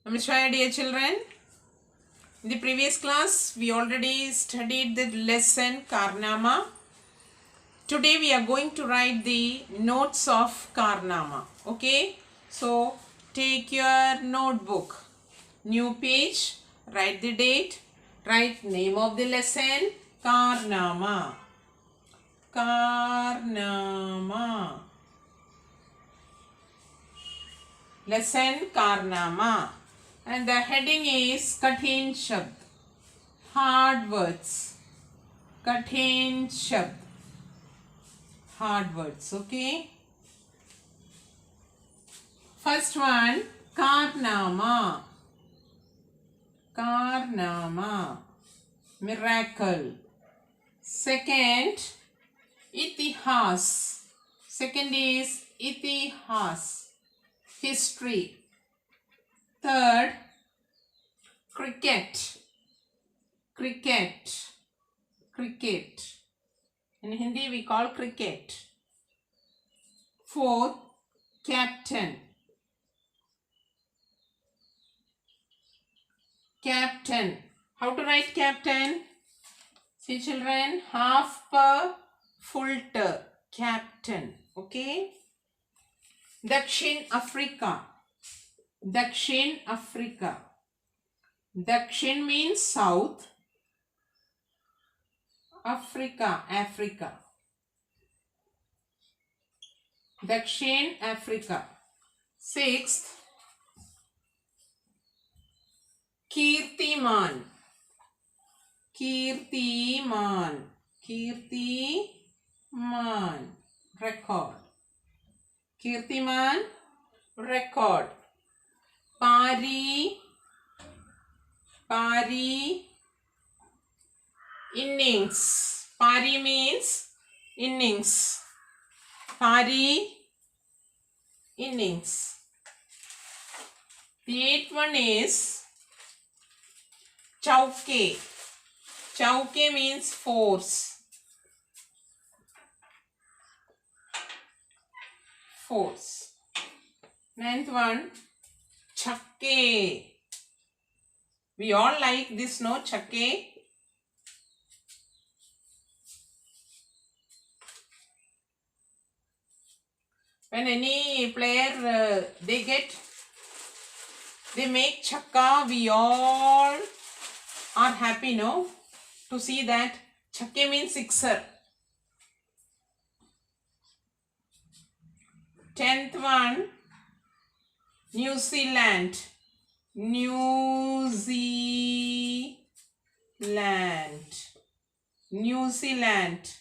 Namaskar, dear children. In the previous class, we already studied the lesson Karnama. Today, we are going to write the notes of Karnama. Okay? So, take your notebook, new page, write the date, write name of the lesson Karnama. Karnama. Lesson Karnama. And the heading is Kathin Shabd. Hard words. Kathin Shabd. Hard words. Okay. First one, Karnama. Karnama. Miracle. Second, Itihas. Second is Itihas. History. Third, cricket. Cricket. Cricket. In Hindi we call cricket. Fourth, captain. Captain. How to write captain? See children, half per full ter. Captain. Okay. Dakshin Africa. Dakshin Africa. Dakshin means south. Africa, Africa. Dakshin Africa. Sixth, Kirtiman. Kirtiman. Kirtiman. Record. Kirtiman. Record. Pari. Pari. Innings. Pari means innings. Pari. Innings. The eighth one is Chauke. Chauke means force. Force. Ninth one, Chakke. We all like this, no? Chakke. When any player they make chakka, we all are happy, no? To see that. Chakke means sixer. 10th one, New Zealand. New Zealand. New Zealand.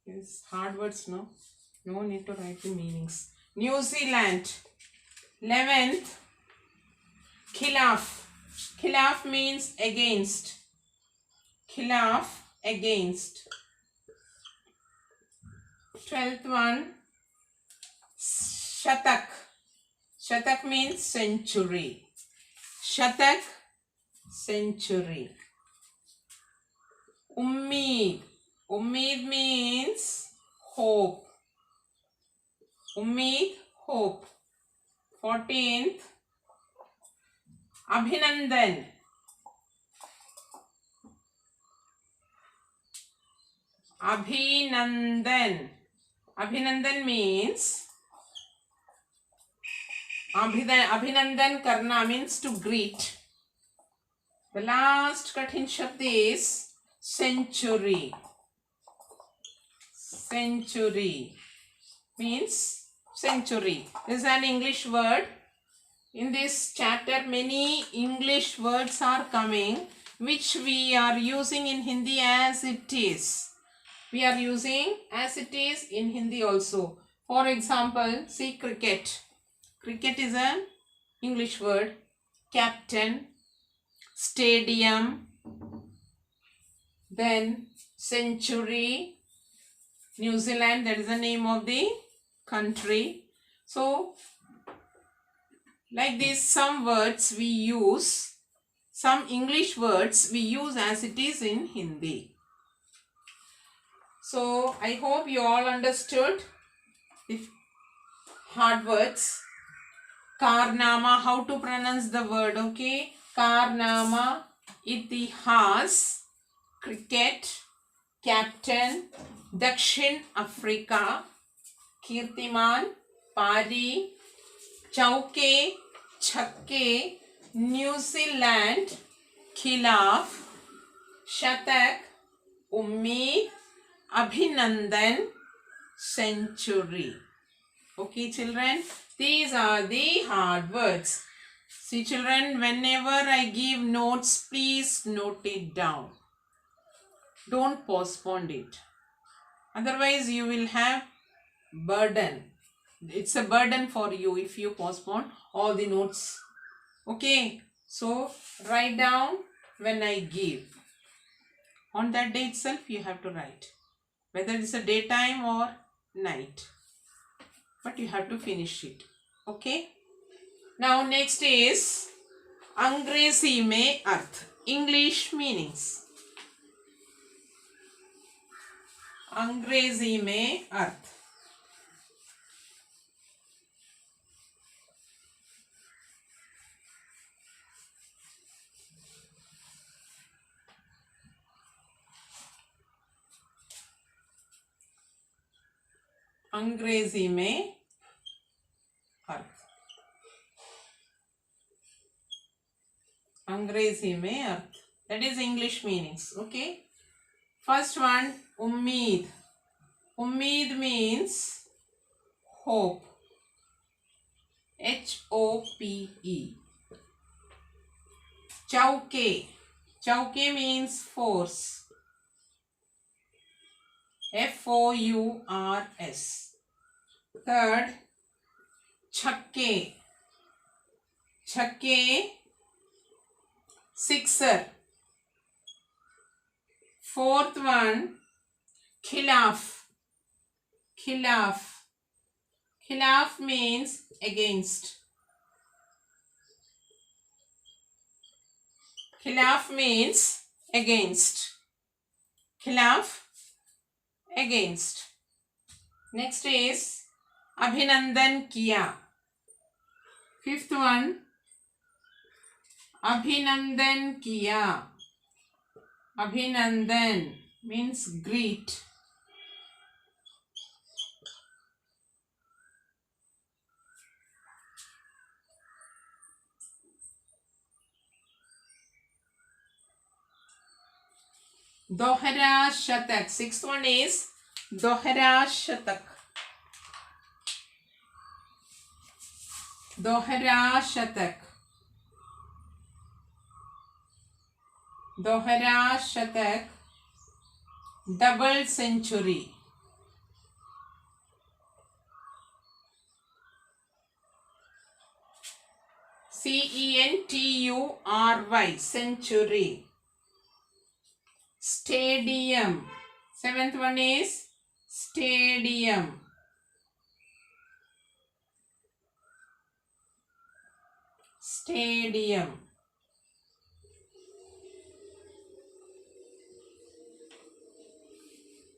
Yes, hard words, no? No need to write the meanings. New Zealand. 11th, Khilaf. Khilaf means against. Khilaf, against. 12th one, Shatak. Shatak means century. Shatak, century. Ummeed. Ummeed means hope. Ummeed, hope. 14th, Abhinandan. Abhinandan. Abhinandan means Abhinandan karna means to greet. The last Kathin Shabd is century. Century means century. This is an English word. In this chapter, many English words are coming, which we are using in Hindi as it is. We are using as it is in Hindi also. For example, see cricket. Cricket is an English word. Captain, stadium, then century, New Zealand, that is the name of the country. So, like this, some words we use, some English words we use as it is in Hindi. So I hope you all understood the hard words. Karnama, how to pronounce the word, okay? Karnama, Itihas, cricket, captain, Dakshin Africa, Kirtiman, Pari, Chauke, Chakke, New Zealand, Khilaf, Shatak, Ummeed, Abhinandan, century. Okay, children, these are the hard words. See, children, whenever I give notes, please note it down. Don't postpone it. Otherwise, you will have burden. It's a burden for you if you postpone all the notes. Okay, so write down when I give. On that day itself, you have to write. Whether it's a daytime or night. But you have to finish it. Okay. Now next is Angrezi mein arth. English meanings. Angrezi mein arth. अंग्रेजी में अर्थ. अंग्रेजी में अर्थ. That is English meanings. Okay. First one, ummeed. Ummeed means hope. Hope. Chauke. Chauke means force. Fours. Third, chakke. Chakke, sixer. Fourth one, khilaf. Khilaf. Khilaf means against. Khilaf means against. Khilaf, against. Next is Abhinandan kiya. Fifth one, Abhinandan kiya. Abhinandan means greet. Dohra shatak. Sixth one is Dohra shatak. Dohra shatak. Dohra shatak. Double century. Century. Century. Stadium. Seventh one is stadium. Stadium.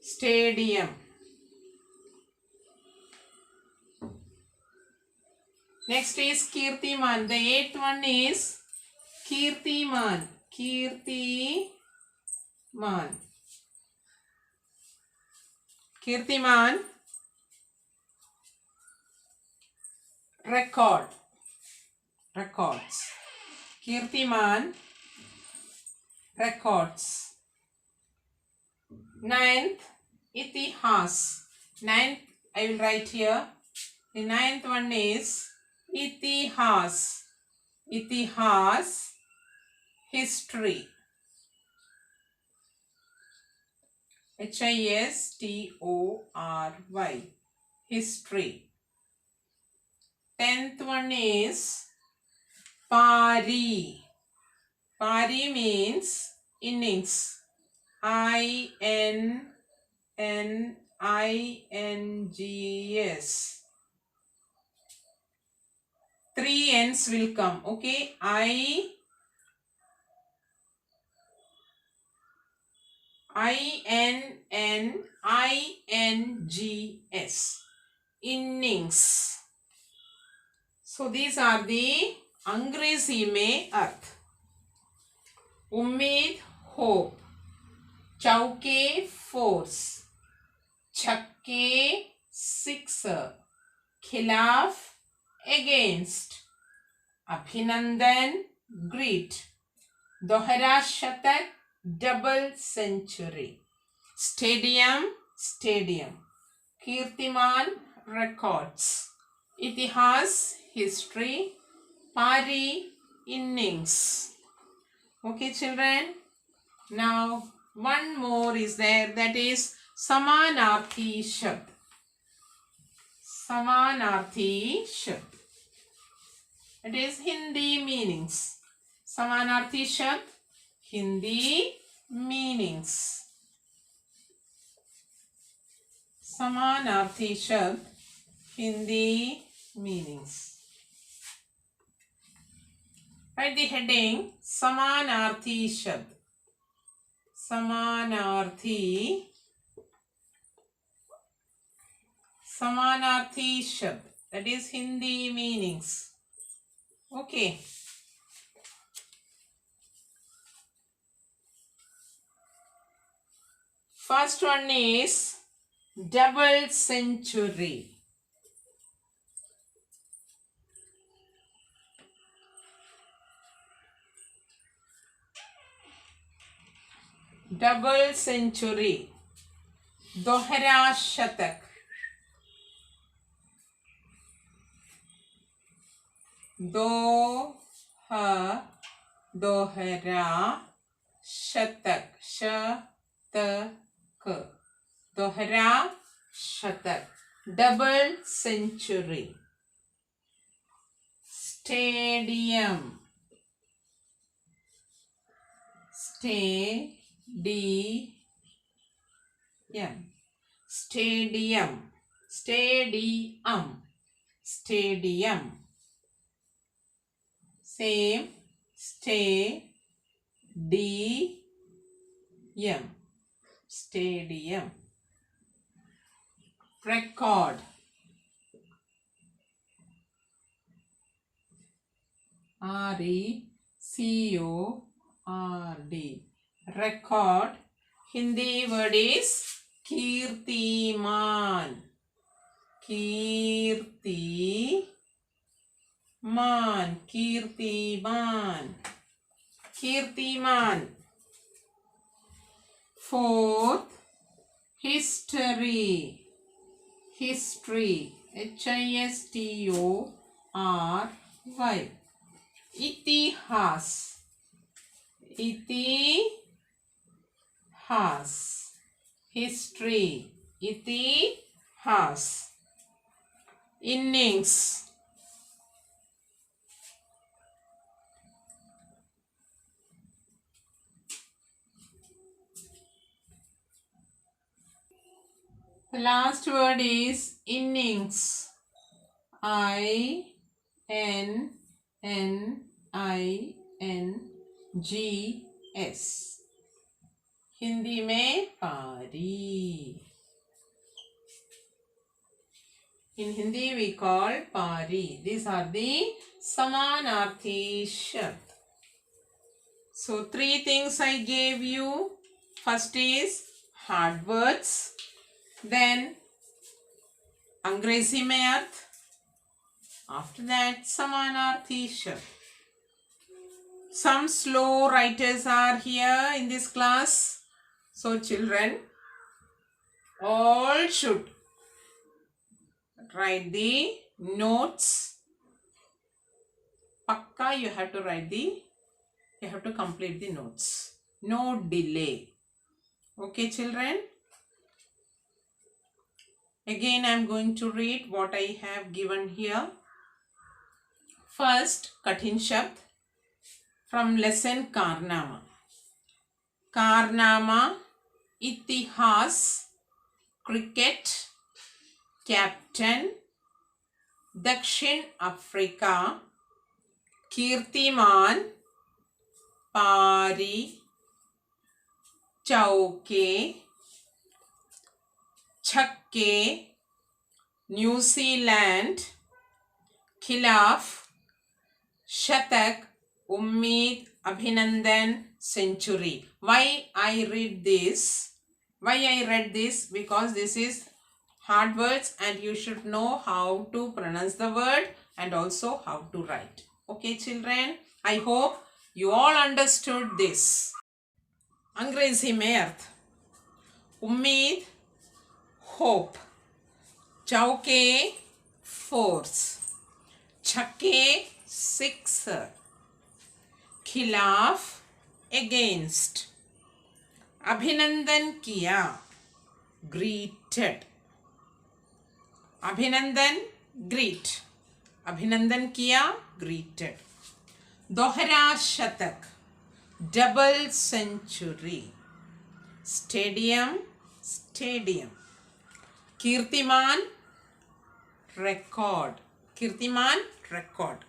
Stadium. Next is Kirtiman. The eighth one is Kirtiman. Kirtiman. Kirtiman. Record. Records. Kirtiman. Records. Ninth, Itihas. Ninth, I will write here. The ninth one is Itihas. Itihas, history. History. History. Tenth one is Pari. Pari means innings. INNINGS. Three N's will come. Okay. INNINGS. Innings. So these are the अंग्रेजी में अर्थ. उम्मीद hope, चौके force, छक्के sixer, खिलाफ against, अभिनंदन greet, दोहरा शतक double century, stadium stadium, कीर्तिमान रिकॉर्ड्स, इतिहास हिस्ट्री, पारी innings. Okay children, now one more is there, that is समानार्थी शब्द. समानार्थी शब्द, it is Hindi meanings. समानार्थी शब्द हिंदी meanings. समानार्थी शब्द Hindi meanings. Write the heading समानार्थी शब्द. समानार्थी, समानार्थी शब्द, that is Hindi meanings. Okay. First one is double century. Double century, दोहरा शतक, दोहरा शतक, शतक, दोहरा शतक, double century. Stadium, stadium, stadium, stadium, stadium, same, stadium, stadium. Record, RECORD, record. Hindi word is कीर्तिमान, कीर्तिमान, कीर्तिमान, कीर्तिमान. Fourth, history, history, HISTORY. इतिहास, इतिहास, हिस्ट्री, इतिहास. innings, the last word is innings. INNINGS. Hindi में पारी. In Hindi we call pari. These are the समानार्थी शब्द. So 3 things I gave you. First is hard words. Then अंग्रेजी में अर्थ. After that समानार्थी शब्द. Some slow writers are here in this class. So children, all should write the notes. Pakka you have to complete the notes. No delay. Okay children. Again I am going to read what I have given here. First, Kathin Shabd from lesson Karnama. Karnama, Itihas, Cricket, Captain, Dakshin Africa, Kirtiman, Pari, चौके, छक्के, New Zealand, खिलाफ, शतक, उम्मीद, अभिनंदन, century. Why I read this? Why I read this? Because this is hard words and you should know how to pronounce the word and also how to write. Okay children, I hope you all understood this. अंग्रेजी में अर्थ, उम्मीद, hope, चौके, force, छक्के, sixer, खिलाफ, against, अभिनंदन किया, greeted, अभिनंदन, greet, अभिनंदन किया, greeted, दोहरा शतक, double century, stadium, stadium, कीर्तिमान, record, कीर्तिमान, record,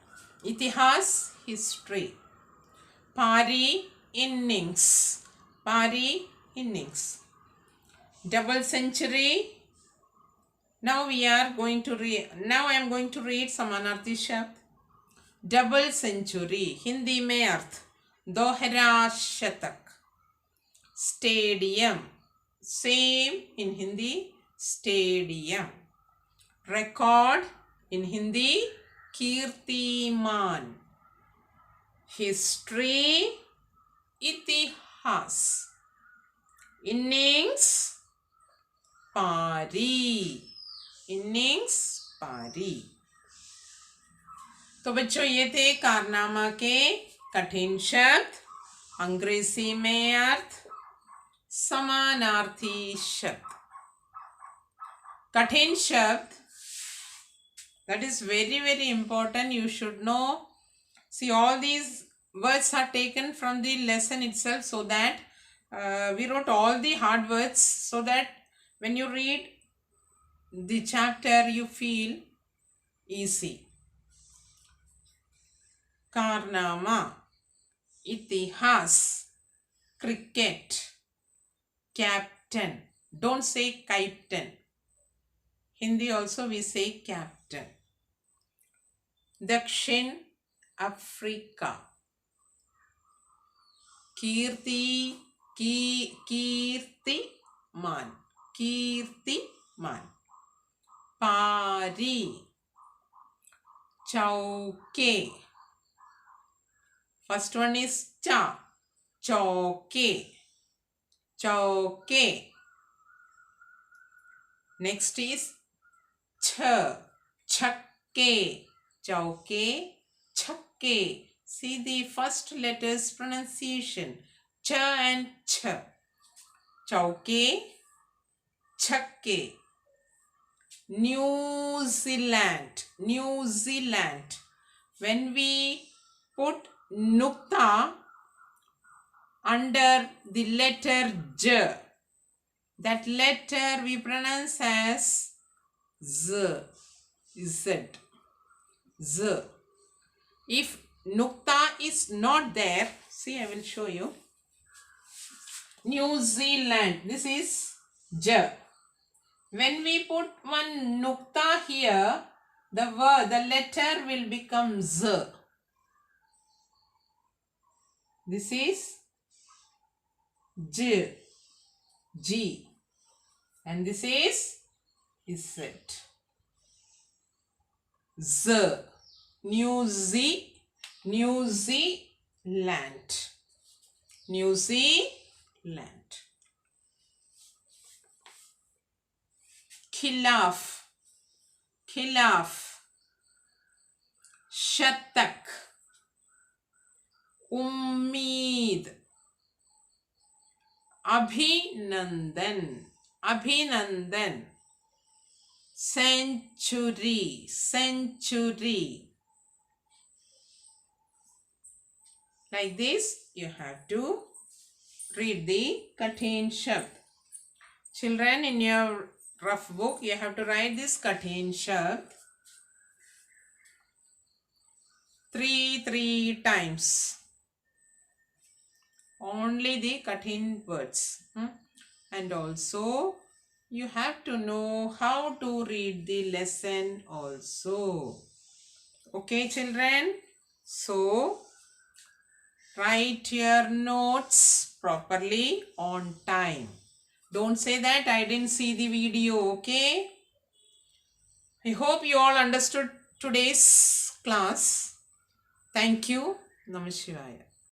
इतिहास, history, पारी, innings, पारी, innings, double century. Now we are going to read. Now I am going to read समानार्थी शब्द. double century हिंदी में अर्थ, दोहरा शतक, stadium same in Hindi, stadium, record in Hindi, कीर्तिमान, history, इतिहास, innings, पारी, innings, पारी. तो बच्चों ये थे कारनामा के कठिन शब्द, अंग्रेजी में अर्थ, समानार्थी शब्द. कठिन शब्द, that is very very important, you should know. See, all these words are taken from the lesson itself, so that we wrote all the hard words so that when you read the chapter you feel easy. कारनामा, इतिहास, cricket, captain. Don't say captain. Hindi also we say captain. दक्षिण Africa, कीर्ति, कीर्तिमान, कीर्तिमान, पारी, चौके. First one is cha, चौके, चौके. Next is छ, छक्के, चौके, छक्के. See the first letters pronunciation, cha and cha. चौके, छक्के. New Zealand, New Zealand. When we put nukta under the letter J, that letter we pronounce as Z, Z, Z. If nukta is not there, see, I will show you. New Zealand, this is J. When we put one nukta here, the letter will become Z. This is J, G, and this is Z. Z, New Zealand, New Zealand. खिलाफ, खिलाफ, शतक, उम्मीद, अभिनंदन, अभिनंदन, century, century. Like this, you have to read the Kathin Shabd. Children, in your rough book, you have to write this Kathin Shabd 3 times. only the Kathin words. And also you have to know how to read the lesson also. Okay, children? So write your notes properly on time. Don't say that I didn't see the video, okay? I hope you all understood today's class. Thank you. Namah Shivaya.